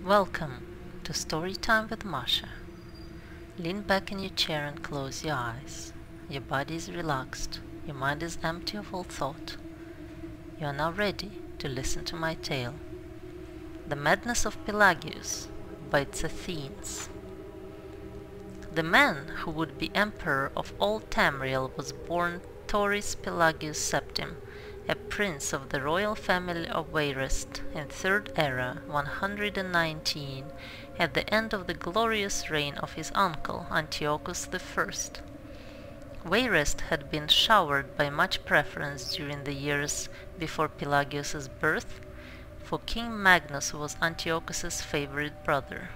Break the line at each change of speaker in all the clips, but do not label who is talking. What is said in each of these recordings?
Welcome to Storytime with Masha. Lean back in your chair and close your eyes. Your body is relaxed, your mind is empty of all thought. You are now ready to listen to my tale. The Madness of Pelagius by its Athenians. The man who would be emperor of all Tamriel was born Taurus Pelagius Septim, a prince of the royal family of Wayrest in 3rd era 119, at the end of the glorious reign of his uncle Antiochus I. Wayrest had been showered by much preference during the years before Pelagius's birth, for King Magnus was Antiochus's favorite brother.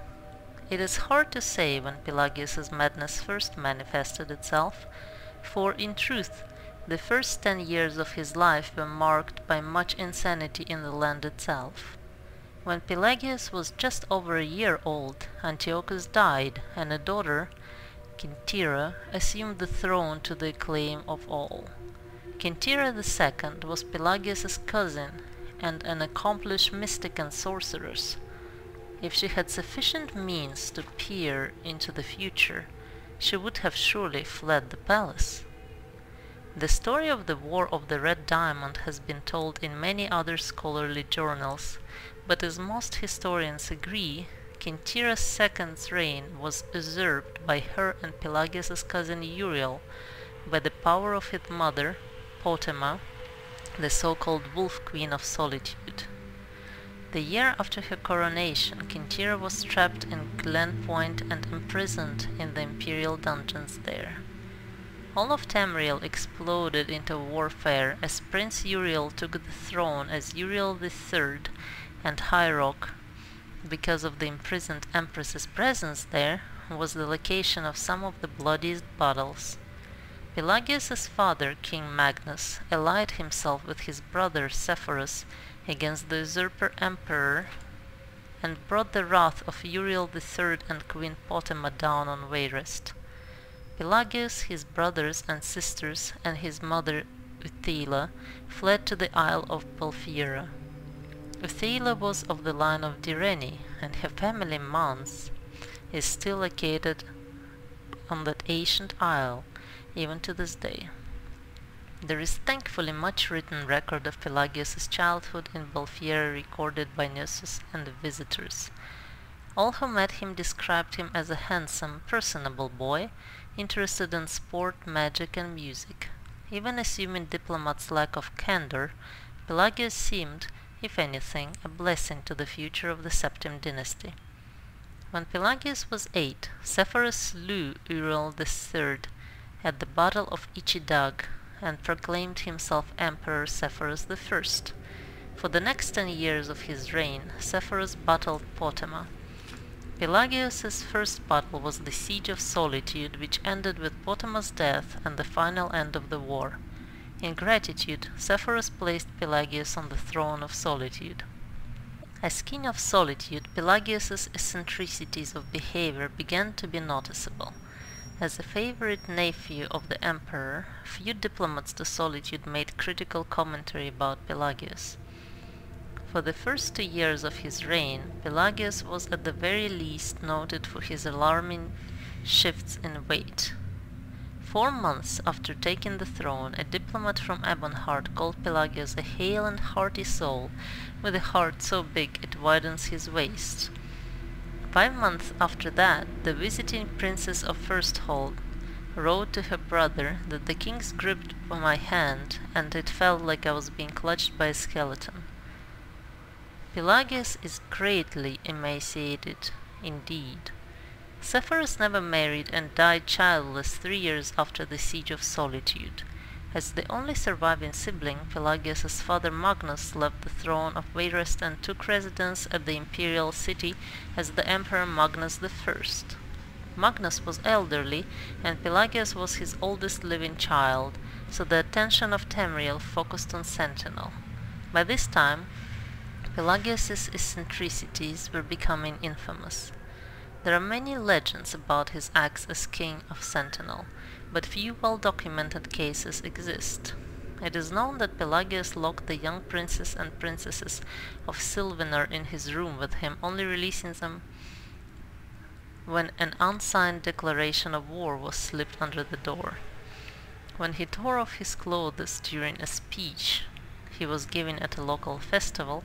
It is hard to say when Pelagius's madness first manifested itself, for in truth the first 10 years of his life were marked by much insanity in the land itself. When Pelagius was just over a year old, Antiochus died, and a daughter, Quintira, assumed the throne to the acclaim of all. Quintira II was Pelagius's cousin and an accomplished mystic and sorceress. If she had sufficient means to peer into the future, she would have surely fled the palace. The story of the War of the Red Diamond has been told in many other scholarly journals, but as most historians agree, Quintira II's reign was usurped by her and Pelagius's cousin Uriel by the power of his mother, Potema, the so-called Wolf Queen of Solitude. The year after her coronation, Quintira was trapped in Glen Point and imprisoned in the imperial dungeons there. All of Tamriel exploded into warfare as Prince Uriel took the throne as Uriel III and Hierarch. Because of the imprisoned empress's presence there was the location of some of the bloodiest battles. Pelagius's father, King Magnus, allied himself with his brother Sepphoris against the usurper emperor and brought the wrath of Uriel III and Queen Potema down on Wayrest. Pelagius, his brothers and sisters, and his mother Euthela fled to the Isle of Palmyra. Euthela was of the line of Direne, and her family Mons is still located on that ancient isle, even to this day. There is thankfully much written record of Pelagius's childhood in Palmyra recorded by Nessus and the visitors. All who met him described him as a handsome, personable boy, interested in sport, magic, and music. Even assuming diplomats' lack of candor, Pelagius seemed, if anything, a blessing to the future of the Septim dynasty. When Pelagius was 8, Sepphoris slew Uriel III at the Battle of Ichidag and proclaimed himself Emperor Sepphoris I. For the next 10 years of his reign, Sepphoris battled Potema. Pelagius's first battle was the Siege of Solitude, which ended with Potema's death and the final end of the war. In gratitude, Sepphoris placed Pelagius on the throne of Solitude. As King of Solitude, Pelagius's eccentricities of behavior began to be noticeable. As a favorite nephew of the emperor, few diplomats to Solitude made critical commentary about Pelagius. For the first 2 years of his reign, Pelagius was at the very least noted for his alarming shifts in weight. 4 months after taking the throne, a diplomat from Ebonheart called Pelagius a hale and hearty soul, with a heart so big it widens his waist. 5 months after that, the visiting princess of Firsthold wrote to her brother that the kings gripped my hand, and it felt like I was being clutched by a skeleton. Pelagius is greatly emaciated, indeed. Sepphoris never married and died childless 3 years after the Siege of Solitude. As the only surviving sibling, Pelagius's father Magnus left the throne of Wayrest and took residence at the imperial city as the Emperor Magnus I. Magnus was elderly, and Pelagius was his oldest living child, so the attention of Tamriel focused on Sentinel. By this time, Pelagius's eccentricities were becoming infamous. There are many legends about his acts as king of Sentinel, but few well-documented cases exist. It is known that Pelagius locked the young princes and princesses of Sylvaner in his room with him, only releasing them when an unsigned declaration of war was slipped under the door. When he tore off his clothes during a speech he was giving at a local festival,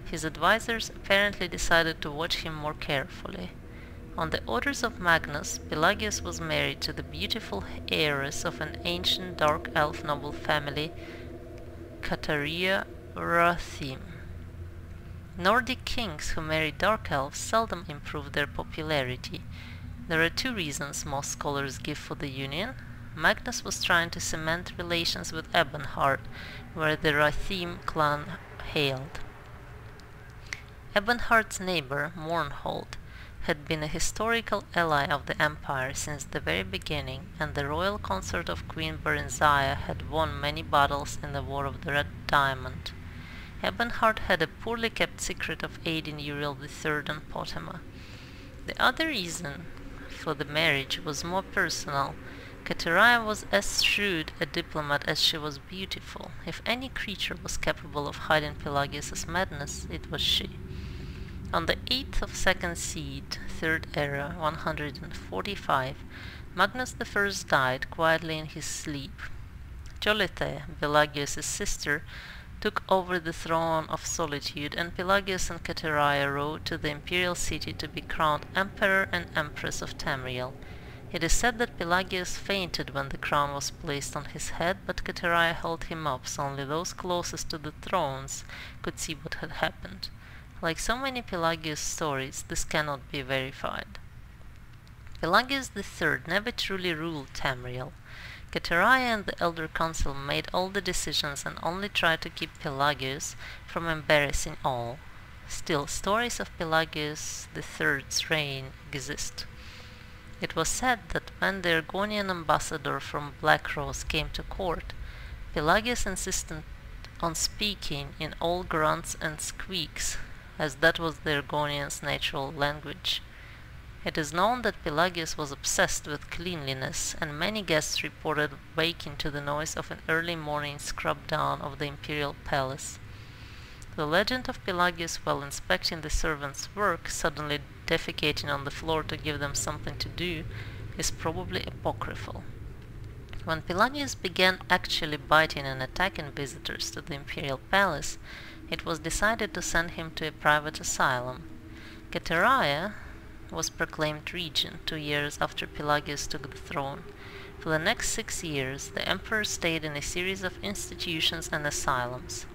his advisors apparently decided to watch him more carefully. On the orders of Magnus, Pelagius was married to the beautiful heiress of an ancient dark elf noble family, Kateria Rathim. Nordic kings who married dark elves seldom improved their popularity. There are two reasons most scholars give for the union. Magnus was trying to cement relations with Ebenhard, where the Rathim clan hailed. Ebenhard's neighbor, Mournhold, had been a historical ally of the empire since the very beginning, and the royal consort of Queen Berenzia had won many battles in the War of the Red Diamond. Ebenhard had a poorly kept secret of aiding Uriel III on Potema. The other reason for the marriage was more personal. Kateria was as shrewd a diplomat as she was beautiful. If any creature was capable of hiding Pelagius's madness, it was she. On the 8th of 2nd Seed, 3rd Era, 145, Magnus I died quietly in his sleep. Jolithe, Pelagius's sister, took over the throne of Solitude, and Pelagius and Kateria rode to the imperial city to be crowned Emperor and Empress of Tamriel. It is said that Pelagius fainted when the crown was placed on his head, but Kateria held him up, so only those closest to the thrones could see what had happened. Like so many Pelagius stories, this cannot be verified. Pelagius III never truly ruled Tamriel. Kateria and the Elder Council made all the decisions and only tried to keep Pelagius from embarrassing all. Still, stories of Pelagius III's reign exist. It was said that when the Argonian ambassador from Blackrose came to court, Pelagius insisted on speaking in all grunts and squeaks, as that was the Argonians' natural language. It is known that Pelagius was obsessed with cleanliness, and many guests reported waking to the noise of an early morning scrub down of the imperial palace. The legend of Pelagius, while inspecting the servants' work, suddenly defecating on the floor to give them something to do, is probably apocryphal. When Pelagius began actually biting and attacking visitors to the imperial palace, it was decided to send him to a private asylum. Kateria was proclaimed regent 2 years after Pelagius took the throne. For the next 6 years, the emperor stayed in a series of institutions and asylums.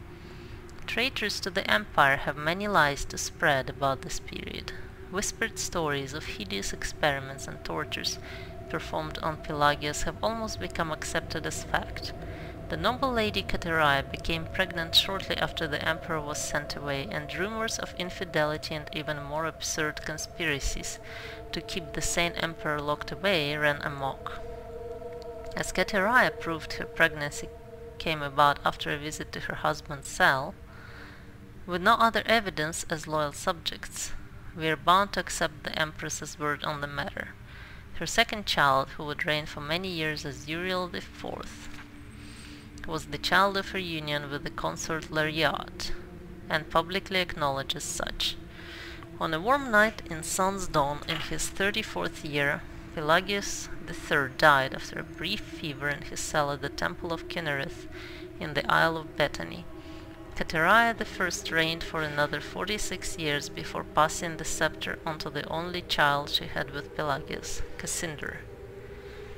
Traitors to the empire have many lies to spread about this period. Whispered stories of hideous experiments and tortures performed on Pelagius have almost become accepted as fact. The noble lady Kateria became pregnant shortly after the emperor was sent away, and rumors of infidelity and even more absurd conspiracies to keep the sane emperor locked away ran amok. As Kateria proved, her pregnancy came about after a visit to her husband's cell. With no other evidence as loyal subjects, we are bound to accept the empress's word on the matter. Her second child, who would reign for many years as Uriel IV, was the child of her union with the consort Lariat, and publicly acknowledged as such. On a warm night in Sun's Dawn in his 34th year, Pelagius III died after a brief fever in his cell at the Temple of Kinnereth in the Isle of Bethany. Kateria I reigned for another 46 years before passing the scepter onto the only child she had with Pelagius, Cassander.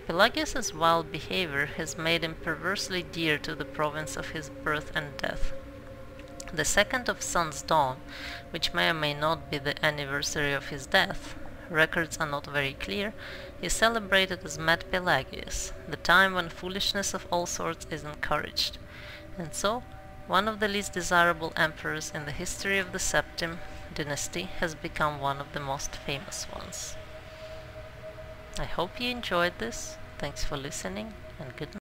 Pelagius's wild behavior has made him perversely dear to the province of his birth and death. The second of Sun's Dawn, which may or may not be the anniversary of his death, records are not very clear, is celebrated as Mad Pelagius, the time when foolishness of all sorts is encouraged, and so one of the least desirable emperors in the history of the Septim dynasty has become one of the most famous ones. I hope you enjoyed this. Thanks for listening, and good night.